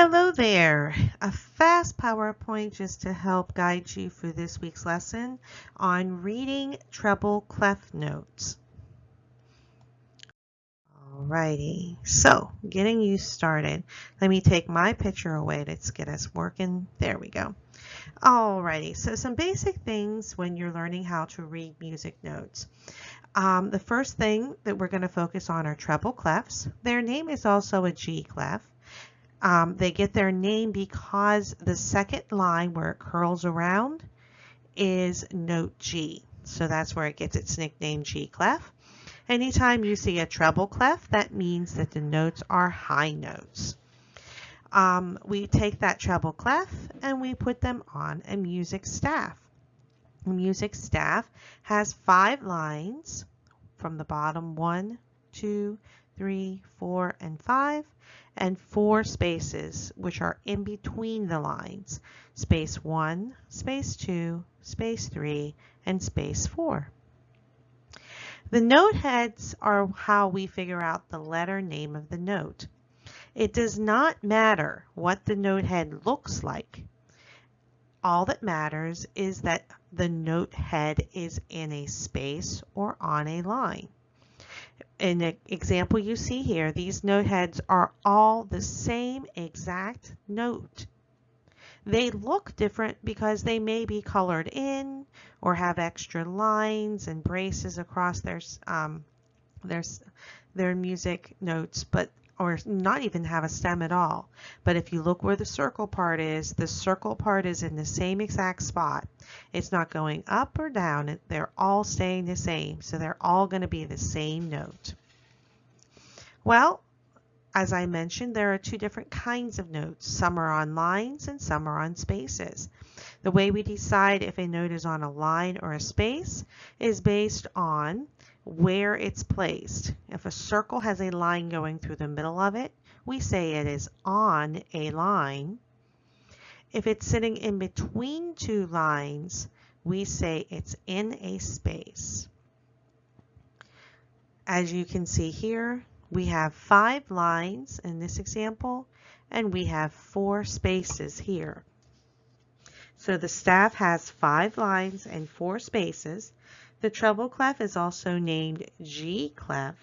Hello there. A fast PowerPoint just to help guide you through this week's lesson on reading treble clef notes. Alrighty, so getting you started. Let me take my picture away. Let's get us working. There we go. Alrighty, so some basic things when you're learning how to read music notes. The first thing that we're going to focus on are treble clefs. Their name is also a G clef. They get their name because the second line where it curls around is note G. So that's where it gets its nickname G clef. Anytime you see a treble clef, that means that the notes are high notes. We take that treble clef and we put them on a music staff. A music staff has 5 lines from the bottom 1, 2, 3, 4, and 5, and 4 spaces, which are in between the lines. Space 1, space 2, space 3, and space 4. The note heads are how we figure out the letter name of the note. It does not matter what the note head looks like. All that matters is that the note head is in a space or on a line. In the example you see here, these note heads are all the same exact note. They look different because they may be colored in or have extra lines and braces across their music notes, or not even have a stem at all. But if you look where the circle part is, the circle part is in the same exact spot. It's not going up or down. They're all staying the same. So they're all going to be the same note. Well, as I mentioned, there are 2 different kinds of notes. Some are on lines and some are on spaces. The way we decide if a note is on a line or a space is based on where it's placed. If a circle has a line going through the middle of it, we say it is on a line. If it's sitting in between 2 lines, we say it's in a space. As you can see here, we have 5 lines in this example, and we have 4 spaces here. So the staff has 5 lines and 4 spaces. The treble clef is also named G clef,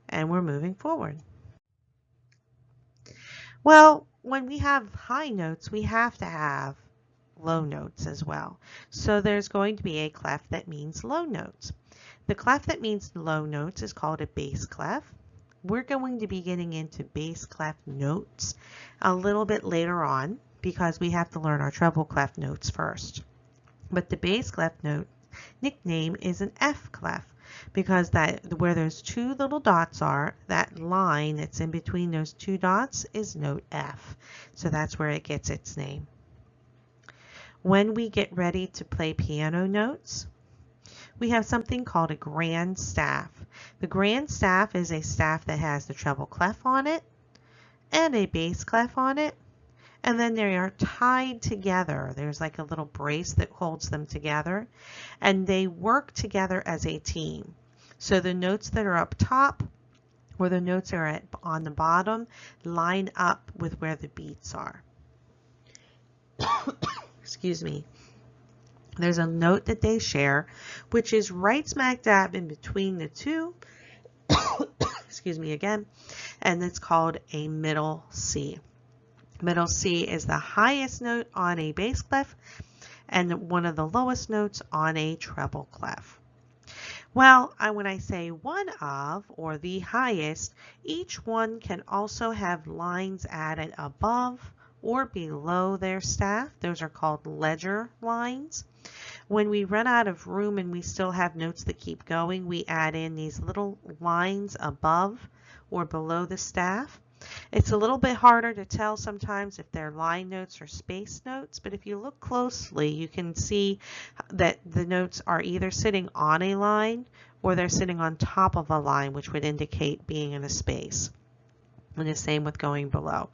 and we're moving forward. Well, when we have high notes, we have to have low notes as well. So there's going to be a clef that means low notes. The clef that means low notes is called a bass clef. We're going to be getting into bass clef notes a little bit later on because we have to learn our treble clef notes first. But the bass clef note nickname is an F clef because where those 2 little dots are, that line that's in between those 2 dots is note F. So that's where it gets its name. When we get ready to play piano notes, we have something called a grand staff. The grand staff is a staff that has the treble clef on it and a bass clef on it, and then they are tied together. There's like a little brace that holds them together, and they work together as a team. So the notes that are up top or the notes that are on the bottom line up with where the beats are. Excuse me. There's a note that they share, which is right smack dab in between the 2, excuse me again, and it's called a middle C. Middle C is the highest note on a bass clef and one of the lowest notes on a treble clef. Well, when I say one of or the highest, each one can also have lines added above or below their staff. Those are called ledger lines. When we run out of room and we still have notes that keep going, we add in these little lines above or below the staff. It's a little bit harder to tell sometimes if they're line notes or space notes, but if you look closely, you can see that the notes are either sitting on a line or they're sitting on top of a line, which would indicate being in a space. And the same with going below.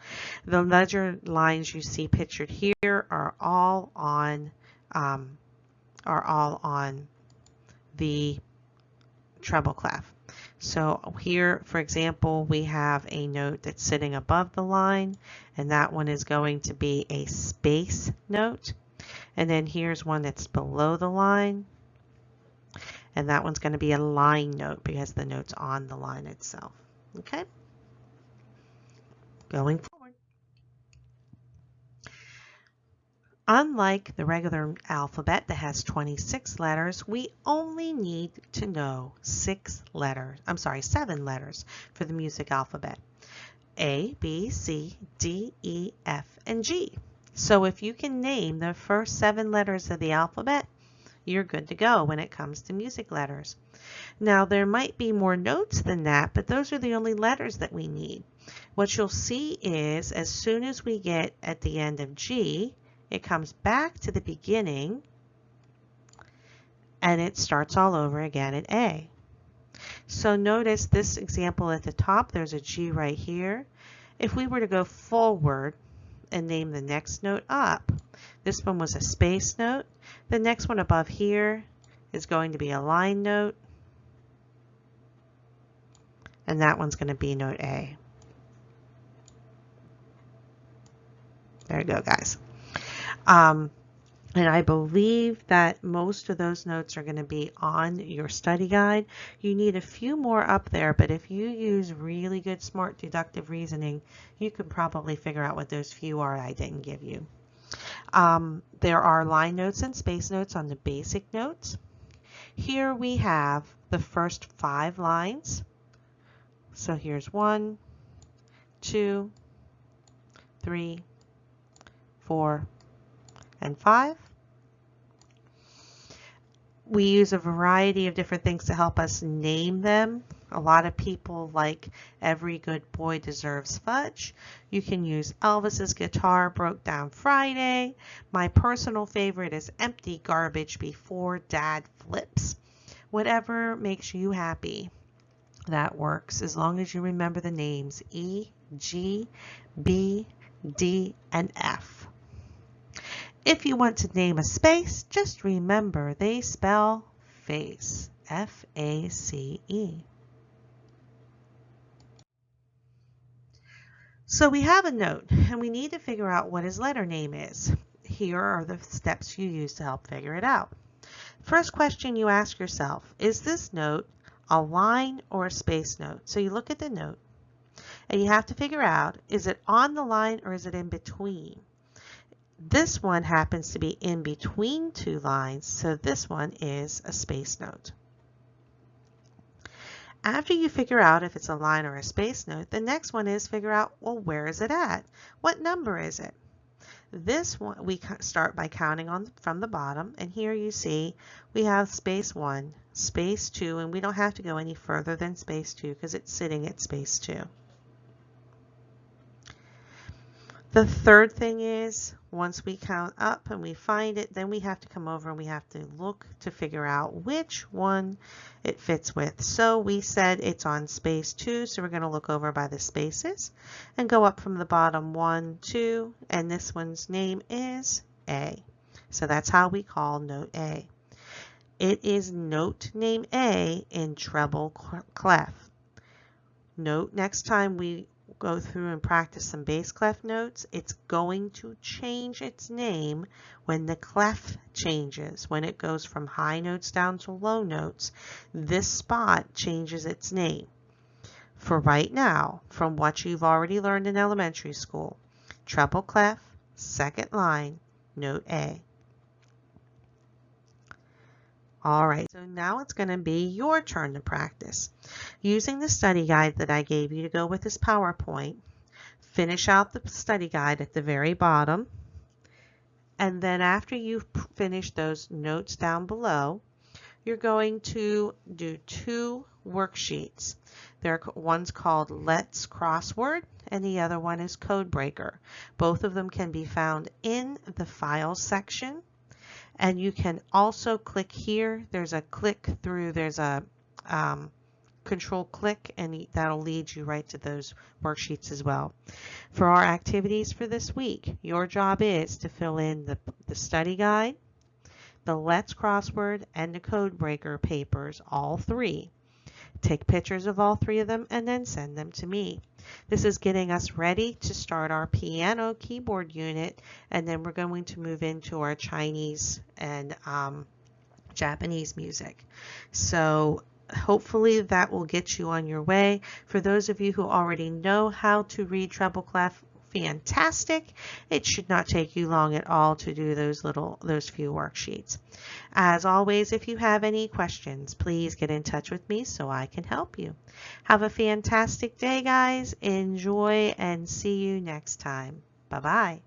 The ledger lines you see pictured here are all on the treble clef. So here, for example, we have a note that's sitting above the line, and that one is going to be a space note. And then here's one that's below the line, and that one's going to be a line note because the note's on the line itself. Okay? Going forward. Unlike the regular alphabet that has 26 letters, we only need to know 7 letters for the music alphabet. A, B, C, D, E, F, and G. So if you can name the first 7 letters of the alphabet, you're good to go when it comes to music letters. Now there might be more notes than that, but those are the only letters that we need. What you'll see is as soon as we get at the end of G, it comes back to the beginning and it starts all over again at A. So notice this example at the top, there's a G right here. If we were to go forward and name the next note up, this one was a space note. The next one above here is going to be a line note. And that one's going to be note A. There you go, guys. And I believe that most of those notes are going to be on your study guide. You need a few more up there, but if you use really good smart deductive reasoning, you can probably figure out what those few are I didn't give you. There are line notes and space notes on the basic notes. Here we have the first 5 lines. So here's 1, 2, 3, 4, and 5. We use a variety of different things to help us name them. A lot of people like Every Good Boy Deserves Fudge. You can use Elvis's Guitar Broke Down Friday. My personal favorite is Empty Garbage Before Dad Flips. Whatever makes you happy, that works as long as you remember the names E, G, B, D, and F. If you want to name a space, just remember they spell face, F-A-C-E. So we have a note and we need to figure out what his letter name is. Here are the steps you use to help figure it out. First question you ask yourself, is this note a line or a space note? So you look at the note and you have to figure out, is it on the line or is it in between? This one happens to be in between 2 lines, so this one is a space note. After you figure out if it's a line or a space note, the next one is figure out, well, where is it at? What number is it? This one, we start by counting from the bottom, and here you see we have space 1, space 2, and we don't have to go any further than space 2 because it's sitting at space 2. The third thing is, once we count up and we find it, then we have to come over and we have to look to figure out which one it fits with. So we said it's on space 2, so we're going to look over by the spaces and go up from the bottom 1, 2, and this one's name is A. So that's how we call note A. It is note name A in treble clef. Note next time we go through and practice some bass clef notes, it's going to change its name when the clef changes. When it goes from high notes down to low notes, this spot changes its name. For right now, from what you've already learned in elementary school, treble clef, second line, note A. All right, so now it's going to be your turn to practice. Using the study guide that I gave you to go with this PowerPoint, finish out the study guide at the very bottom. And then after you've finished those notes down below, you're going to do 2 worksheets. One's called Let's Crossword and the other one is Code Breaker. Both of them can be found in the Files section. And you can also click here. There's a click through, there's a control click, and that'll lead you right to those worksheets as well. For our activities for this week, your job is to fill in the study guide, the Let's Crossword, and the Code Breaker papers, all 3. Take pictures of all 3 of them and then send them to me. This is getting us ready to start our piano keyboard unit, and then we're going to move into our Chinese and Japanese music. So hopefully that will get you on your way. For those of you who already know how to read treble clef, fantastic. It should not take you long at all to do those few worksheets. As always, if you have any questions, please get in touch with me so I can help you. Have a fantastic day, guys. Enjoy and see you next time. Bye-bye.